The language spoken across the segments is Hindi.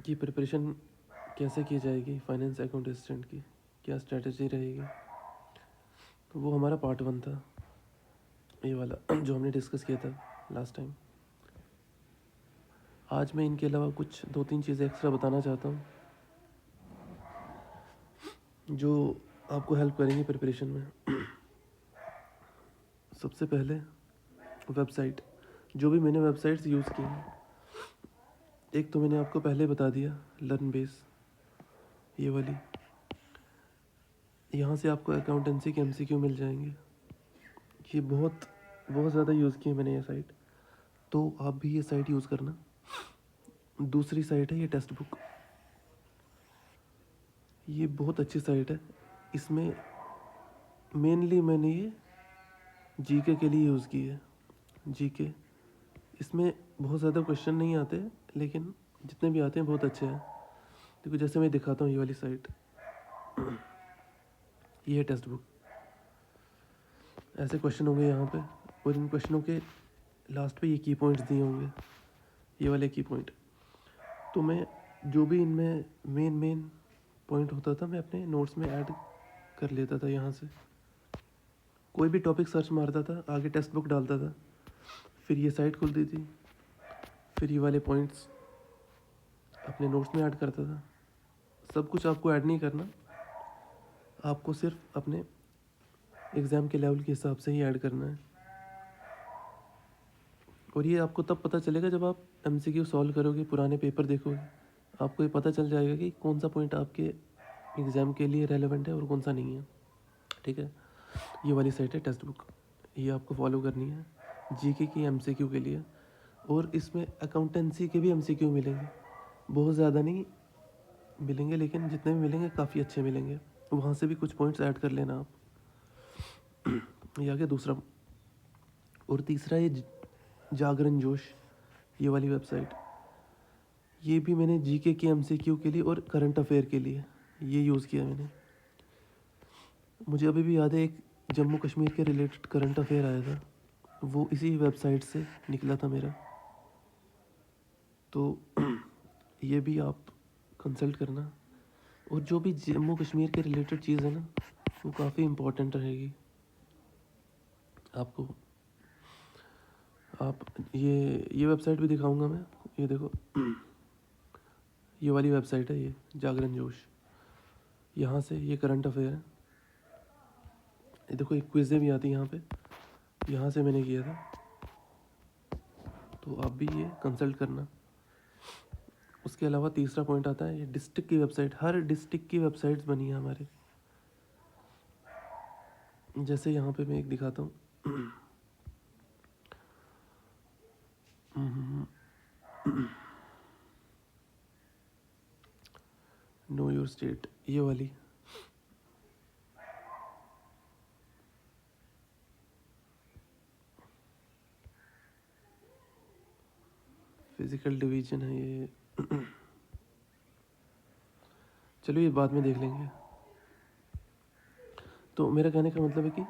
कि प्रिपरेशन कैसे की जाएगी फाइनेंस अकाउंट असिस्टेंट की, क्या स्ट्रेटजी रहेगी। तो वो हमारा पार्ट 1 था, ये वाला जो हमने डिस्कस किया था लास्ट टाइम। आज मैं इनके अलावा कुछ 2-3 चीज़ें एक्स्ट्रा बताना चाहता हूँ जो आपको हेल्प करेंगी प्रिपरेशन में। सबसे पहले वेबसाइट, जो भी मैंने वेबसाइट्स यूज़ की हैं, एक तो मैंने आपको पहले बता दिया लर्न बेस, ये वाली। यहाँ से आपको अकाउंटेंसी के MCQ मिल जाएंगे। ये बहुत बहुत ज़्यादा यूज़ की है मैंने ये साइट, तो आप भी ये साइट यूज़ करना। दूसरी साइट है ये टेक्स्ट बुक, ये बहुत अच्छी साइट है। इसमें मेनली मैंने ये जीके के लिए यूज़ की है। जीके, इसमें बहुत ज़्यादा क्वेश्चन नहीं आते, लेकिन जितने भी आते हैं बहुत अच्छे हैं। देखो जैसे मैं दिखाता हूँ ये वाली साइट, ये है टेक्स्ट बुक। ऐसे क्वेश्चन होंगे यहाँ पे, और इन क्वेश्चनों के लास्ट पे ये की पॉइंट्स दिए होंगे, ये वाले की पॉइंट। तो मैं जो भी इनमें मेन पॉइंट होता था मैं अपने नोट्स में ऐड कर लेता था। यहाँ से कोई भी टॉपिक सर्च मारता था, आगे टेक्स्ट बुक डालता था, फिर ये साइट खुलती थी, फिर ये वाले पॉइंट्स अपने नोट्स में ऐड करता था। सब कुछ आपको ऐड नहीं करना, आपको सिर्फ अपने एग्ज़ाम के लेवल के हिसाब से ही ऐड करना है। और ये आपको तब पता चलेगा जब आप MCQ सॉल्व करोगे, पुराने पेपर देखोगे, आपको ये पता चल जाएगा कि कौन सा पॉइंट आपके एग्ज़ाम के लिए रेलेवेंट है और कौन सा नहीं है। ठीक है, ये वाली साइट है टेक्स्ट बुक, ये आपको फॉलो करनी है जीके की MCQ के लिए। और इसमें अकाउंटेंसी के भी MCQ मिलेंगे, बहुत ज़्यादा नहीं मिलेंगे, लेकिन जितने भी मिलेंगे काफ़ी अच्छे मिलेंगे। वहाँ से भी कुछ पॉइंट्स ऐड कर लेना आप। ये आ गया दूसरा। और तीसरा ये जागरण जोश, ये वाली वेबसाइट, ये भी मैंने जीके के MCQ के लिए और करंट अफेयर के लिए ये यूज़ किया मैंने। मुझे अभी भी याद है एक जम्मू कश्मीर के रिलेटेड करंट अफेयर आया था, वो इसी वेबसाइट से निकला था मेरा। तो ये भी आप कंसल्ट करना। और जो भी जम्मू कश्मीर के रिलेटेड चीज़ है ना, वो काफ़ी इम्पोर्टेंट रहेगी आपको। आप ये वेबसाइट भी दिखाऊंगा मैं, ये देखो ये वाली वेबसाइट है, ये जागरण जोश। यहाँ से ये करंट अफेयर है, ये देखो एक क्विज़ें भी आती है यहाँ पे, यहाँ से मैंने किया था। तो आप भी ये कंसल्ट करना। उसके अलावा तीसरा पॉइंट आता है ये डिस्ट्रिक्ट की वेबसाइट। हर डिस्ट्रिक्ट की वेबसाइट्स बनी है हमारे। जैसे यहाँ पे मैं एक दिखाता हूँ, नो योर स्टेट, ये वाली। फिजिकल डिवीजन है ये। चलो ये बाद में देख लेंगे। तो मेरा कहने का मतलब है कि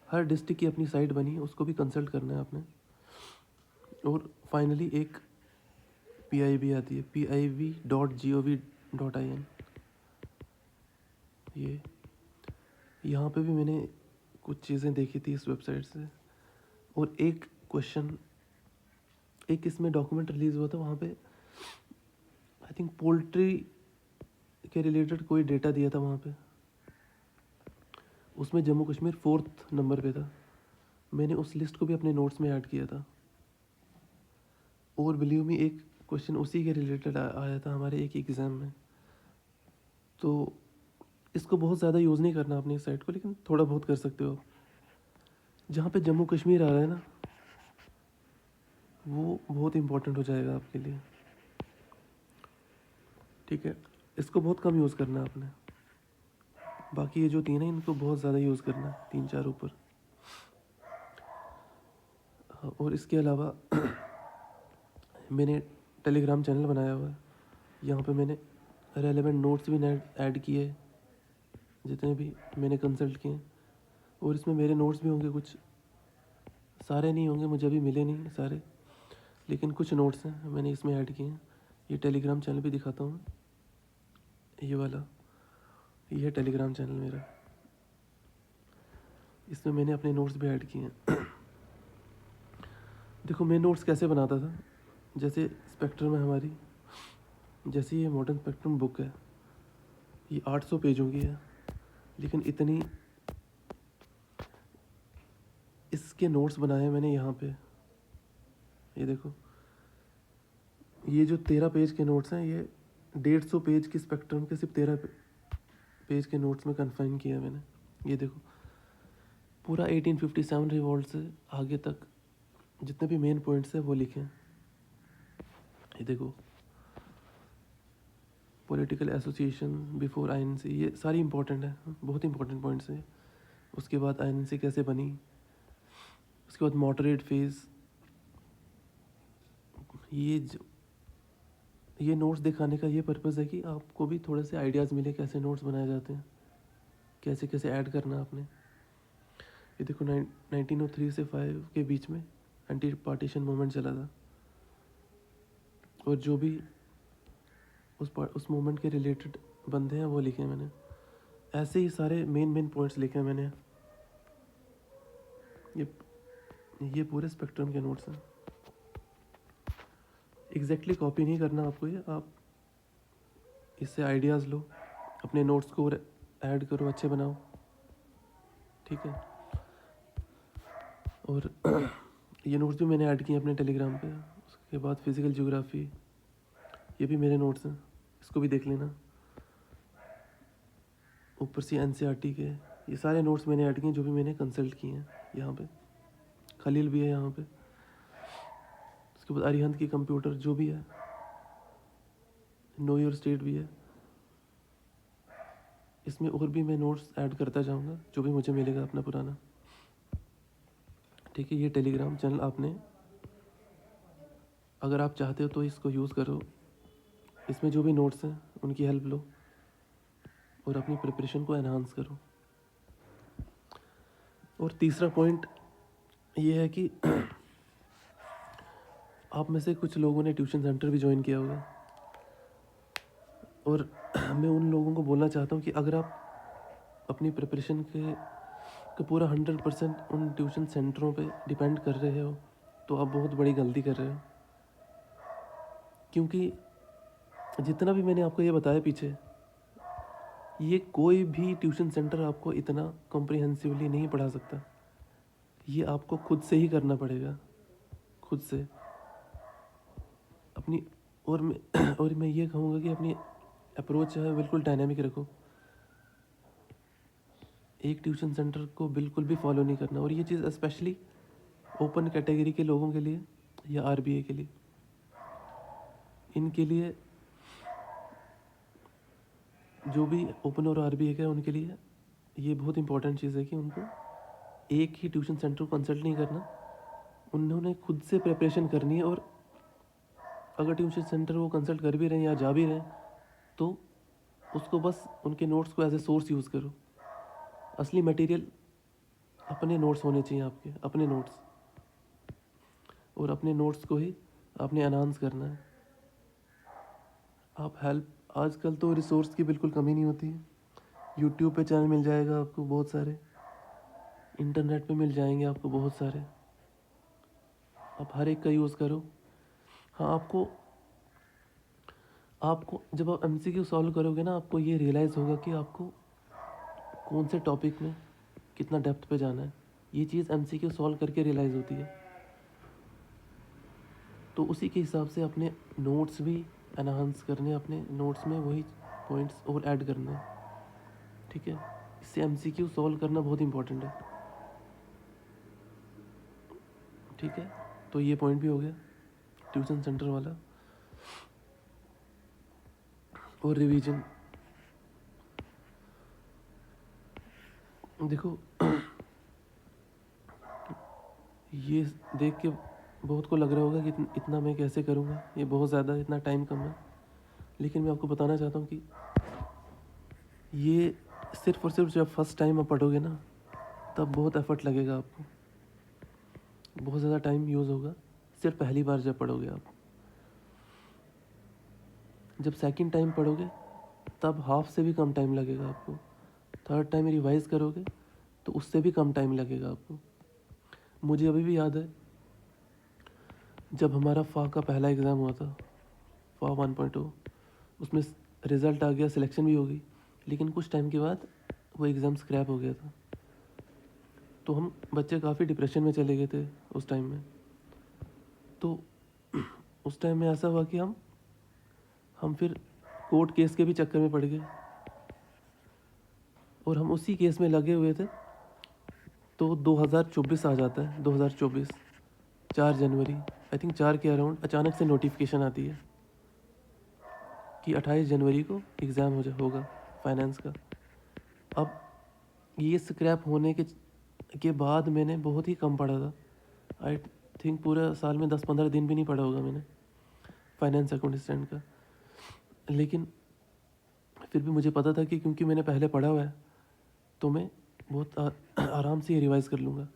हर डिस्ट्रिक्ट की अपनी साइट बनी है, उसको भी कंसल्ट करना है आपने। और फाइनली एक PIB आती है, PIB.gov.in। ये यहाँ पे भी मैंने कुछ चीज़ें देखी थी इस वेबसाइट से। और एक क्वेश्चन, एक इसमें डॉक्यूमेंट रिलीज़ हुआ था, वहाँ पे आई थिंक पोल्ट्री के रिलेटेड कोई डेटा दिया था वहाँ पे। उसमें जम्मू कश्मीर 4th नंबर पे था। मैंने उस लिस्ट को भी अपने नोट्स में ऐड किया था। और बिलीव मी, एक क्वेश्चन उसी के रिलेटेड आया था हमारे एक एग्ज़ाम में। तो इसको बहुत ज़्यादा यूज़ नहीं करना अपनी साइट को, लेकिन थोड़ा बहुत कर सकते हो। जहाँ पे जम्मू कश्मीर आ रहा है ना, वो बहुत इम्पोर्टेंट हो जाएगा आपके लिए। ठीक है, इसको बहुत कम यूज़ करना है आपने। बाकी ये जो 3 है इनको बहुत ज़्यादा यूज़ करना है, 3-4 ऊपर। और इसके अलावा मैंने टेलीग्राम चैनल बनाया हुआ है, यहाँ पे मैंने रेलेवेंट नोट्स भी ऐड किए, जितने भी मैंने कंसल्ट किए। और इसमें मेरे नोट्स भी होंगे, कुछ सारे नहीं होंगे, मुझे अभी मिले नहीं सारे, लेकिन कुछ नोट्स हैं मैंने इसमें ऐड किए हैं। ये टेलीग्राम चैनल भी दिखाता हूँ, ये वाला, ये है टेलीग्राम चैनल मेरा। इसमें मैंने अपने नोट्स भी ऐड किए हैं। देखो मैं नोट्स कैसे बनाता था, जैसे स्पेक्ट्रम है हमारी, जैसे ये मॉडर्न स्पेक्ट्रम बुक है, ये 800 पेजों की है, लेकिन इतनी इसके नोट्स बनाए हैं मैंने यहाँ पे। ये देखो, ये जो 13 पेज के नोट्स हैं, ये 150 पेज की स्पेक्ट्रम के सिर्फ 13 पेज के नोट्स में कन्फाइन किया है मैंने। ये देखो पूरा 1857 रिवॉल्ट से आगे तक जितने भी मेन पॉइंट्स हैं वो लिखे हैं। ये देखो पॉलिटिकल एसोसिएशन बिफोर आईएनसी, ये सारी इंपॉर्टेंट है, बहुत इंपॉर्टेंट पॉइंट्स हैं। उसके बाद आईएनसी कैसे बनी, उसके बाद मॉडरेट फेज। ये नोट्स दिखाने का ये पर्पज़ है कि आपको भी थोड़े से आइडियाज़ मिले कैसे नोट्स बनाए जाते हैं, कैसे कैसे ऐड करना आपने। ये देखो 1903 से 5 के बीच में एंटी पार्टीशन मूवमेंट चला था, और जो भी उस मूवमेंट के रिलेटेड बंदे हैं वो लिखे हैं मैंने। ऐसे ही सारे मेन पॉइंट्स लिखे हैं मैंने। ये पूरे स्पेक्ट्रम के नोट्स हैं। एग्जैक्टली कॉपी नहीं करना आपको, ये आप इससे आइडियाज़ लो, अपने नोट्स को ऐड करो, अच्छे बनाओ, ठीक है। और ये नोट्स भी मैंने ऐड किए अपने टेलीग्राम पे। उसके बाद फिज़िकल ज्योग्राफी, ये भी मेरे नोट्स हैं, इसको भी देख लेना। ऊपर से एनसीईआरटी के ये सारे नोट्स मैंने ऐड किए जो भी मैंने कंसल्ट किए हैं। यहाँ पे खलील भी है यहाँ पे। उसके बाद अरिहंत की कंप्यूटर जो भी है, नो योर स्टेट भी है। इसमें और भी मैं नोट्स ऐड करता जाऊँगा जो भी मुझे मिलेगा अपना पुराना, ठीक है। ये टेलीग्राम चैनल आपने अगर आप चाहते हो तो इसको यूज़ करो, इसमें जो भी नोट्स हैं उनकी हेल्प लो और अपनी प्रिपरेशन को एनहांस करो। और तीसरा पॉइंट ये है कि आप में से कुछ लोगों ने ट्यूशन सेंटर भी ज्वाइन किया होगा, और मैं उन लोगों को बोलना चाहता हूँ कि अगर आप अपनी प्रिपरेशन के पूरा 100% उन ट्यूशन सेंटरों पे डिपेंड कर रहे हो तो आप बहुत बड़ी गलती कर रहे हो। क्योंकि जितना भी मैंने आपको ये बताया पीछे, ये कोई भी ट्यूशन सेंटर आपको इतना कॉम्प्रिहेंसिवली नहीं पढ़ा सकता। ये आपको खुद से ही करना पड़ेगा, खुद से अपनी। और मैं ये कहूँगा कि अपनी अप्रोच है बिल्कुल डायनामिक रखो, एक ट्यूशन सेंटर को बिल्कुल भी फॉलो नहीं करना। और ये चीज़ स्पेशली ओपन कैटेगरी के लोगों के लिए या आरबीए के लिए, इनके लिए, जो भी ओपन और आरबीए का है उनके लिए ये बहुत इंपॉर्टेंट चीज़ है कि उनको एक ही ट्यूशन सेंटर को कंसल्ट नहीं करना, उन्होंने खुद से प्रिपरेशन करनी है। और अगर ट्यूशन सेंटर वो कंसल्ट कर भी रहे हैं या जा भी रहे हैं तो उसको बस उनके नोट्स को एज ए सोर्स यूज़ करो। असली मटेरियल अपने नोट्स होने चाहिए, आपके अपने नोट्स, और अपने नोट्स को ही आपने एनहांस करना है। आप हेल्प, आजकल तो रिसोर्स की बिल्कुल कमी नहीं होती है। यूट्यूब पे चैनल मिल जाएगा आपको बहुत सारे, इंटरनेट पे मिल जाएंगे आपको बहुत सारे, आप हर एक का यूज़ करो। हाँ, आपको जब आप एमसीक्यू सॉल्व करोगे ना, आपको ये रियलाइज़ होगा कि आपको कौन से टॉपिक में कितना डेप्थ पे जाना है। ये चीज़ एमसीक्यू सॉल्व करके रियलाइज़ होती है। तो उसी के हिसाब से अपने नोट्स भी एनहांस करने, अपने नोट्स में वही पॉइंट्स और ऐड करने, ठीक है। इससे एमसीक्यू सॉल्व करना बहुत इंपॉर्टेंट है, ठीक है। तो ये पॉइंट भी हो गया ट्यूशन सेंटर वाला। और रिवीजन, देखो ये देख के बहुत को लग रहा होगा कि इतना मैं कैसे करूँगा, ये बहुत ज़्यादा, इतना टाइम कम है। लेकिन मैं आपको बताना चाहता हूँ कि ये सिर्फ और सिर्फ जब फर्स्ट टाइम आप पढ़ोगे ना, तब बहुत एफर्ट लगेगा आपको, बहुत ज़्यादा टाइम यूज़ होगा सिर्फ पहली बार जब पढ़ोगे आप। जब सेकंड टाइम पढ़ोगे तब हाफ से भी कम टाइम लगेगा आपको। थर्ड टाइम रिवाइज़ करोगे तो उससे भी कम टाइम लगेगा आपको। मुझे अभी भी याद है जब हमारा फ़ा का पहला एग्ज़ाम हुआ था, फ़ा 1.0, उसमें रिज़ल्ट आ गया, सिलेक्शन भी हो गई, लेकिन कुछ टाइम के बाद वो एग्ज़ाम स्क्रैप हो गया था। तो हम बच्चे काफ़ी डिप्रेशन में चले गए थे उस टाइम में। तो उस टाइम में ऐसा हुआ कि हम फिर कोर्ट केस के भी चक्कर में पड़ गए और हम उसी केस में लगे हुए थे। तो 2024 आ जाता है, 2024 4 जनवरी, आई थिंक 4 के अराउंड अचानक से नोटिफिकेशन आती है कि 28 जनवरी को एग्ज़ाम होगा फाइनेंस का। अब ये स्क्रैप होने के बाद मैंने बहुत ही कम पढ़ा था। आई थिंक पूरा साल में 10-15 दिन भी नहीं पढ़ा होगा मैंने फाइनेंस अकाउंट स्टैंड का। लेकिन फिर भी मुझे पता था कि क्योंकि मैंने पहले पढ़ा हुआ है तो मैं बहुत आराम से ये रिवाइज़ कर लूँगा।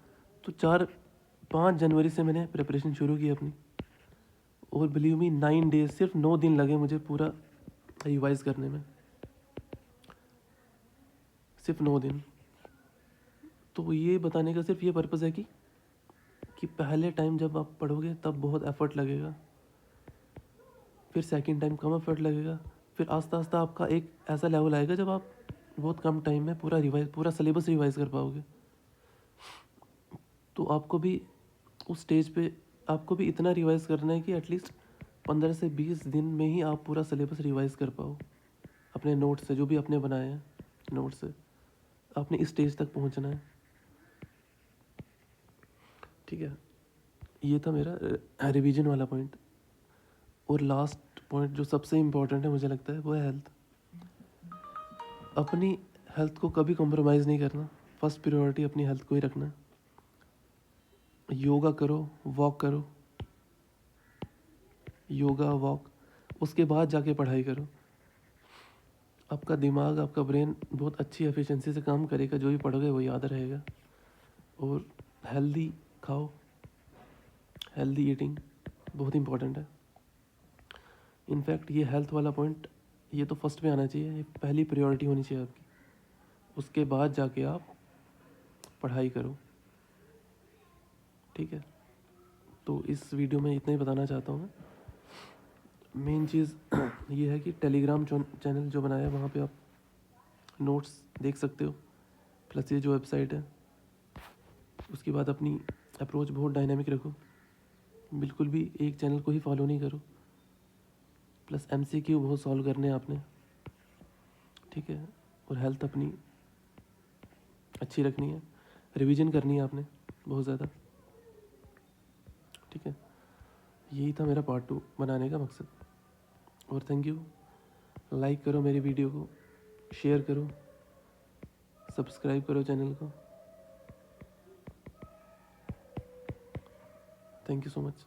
तो 4-5 जनवरी से मैंने प्रिपरेशन शुरू की अपनी, और बिलीव मी 9 डेज, सिर्फ 9 दिन लगे मुझे पूरा रिवाइज़ करने में, सिर्फ 9 दिन। तो ये बताने का सिर्फ ये पर्पज़ है कि पहले टाइम जब आप पढ़ोगे तब बहुत एफर्ट लगेगा, फिर सेकंड टाइम कम एफर्ट लगेगा, फिर आस्ता आस्ता आपका एक ऐसा लेवल आएगा जब आप बहुत कम टाइम में पूरा सिलेबस रिवाइज़ कर पाओगे। तो आपको भी उस स्टेज पे आपको भी इतना रिवाइज़ करना है कि एटलीस्ट 15 से 20 दिन में ही आप पूरा सिलेबस रिवाइज़ कर पाओ अपने नोट से, जो भी आपने बनाए हैं नोट से। आपने इस स्टेज तक पहुंचना है, ठीक है। ये था मेरा रिवीजन वाला पॉइंट। और लास्ट पॉइंट जो सबसे इम्पोर्टेंट है मुझे लगता है वो है हेल्थ। अपनी हेल्थ को कभी कॉम्प्रोमाइज़ नहीं करना, फर्स्ट प्रायोरिटी अपनी हेल्थ को ही रखना। योगा करो, वॉक करो, योगा वॉक, उसके बाद जाके पढ़ाई करो। आपका दिमाग, आपका ब्रेन बहुत अच्छी एफिशिएंसी से काम करेगा, जो भी पढ़ोगे वो याद रहेगा। और हेल्दी खाओ, हेल्दी ईटिंग बहुत इंपॉर्टेंट है। इनफैक्ट ये हेल्थ वाला पॉइंट ये तो फर्स्ट में आना चाहिए, ये पहली प्रायोरिटी होनी चाहिए आपकी। उसके बाद जाके आप पढ़ाई करो, ठीक है। तो इस वीडियो में इतना ही बताना चाहता हूँ मैं। मेन चीज़ ये है कि टेलीग्राम चैनल जो बनाया है वहाँ पे आप नोट्स देख सकते हो, प्लस ये जो वेबसाइट है। उसके बाद अपनी अप्रोच बहुत डायनामिक रखो, बिल्कुल भी एक चैनल को ही फॉलो नहीं करो। प्लस MCQ बहुत सॉल्व करने हैं आपने, ठीक है। और हेल्थ अपनी अच्छी रखनी है, रिवीजन करनी है आपने बहुत ज़्यादा, ठीक है। यही था मेरा पार्ट 2 बनाने का मकसद। और थैंक यू। लाइक करो मेरी वीडियो को, शेयर करो, सब्सक्राइब करो चैनल को। Thank you so much.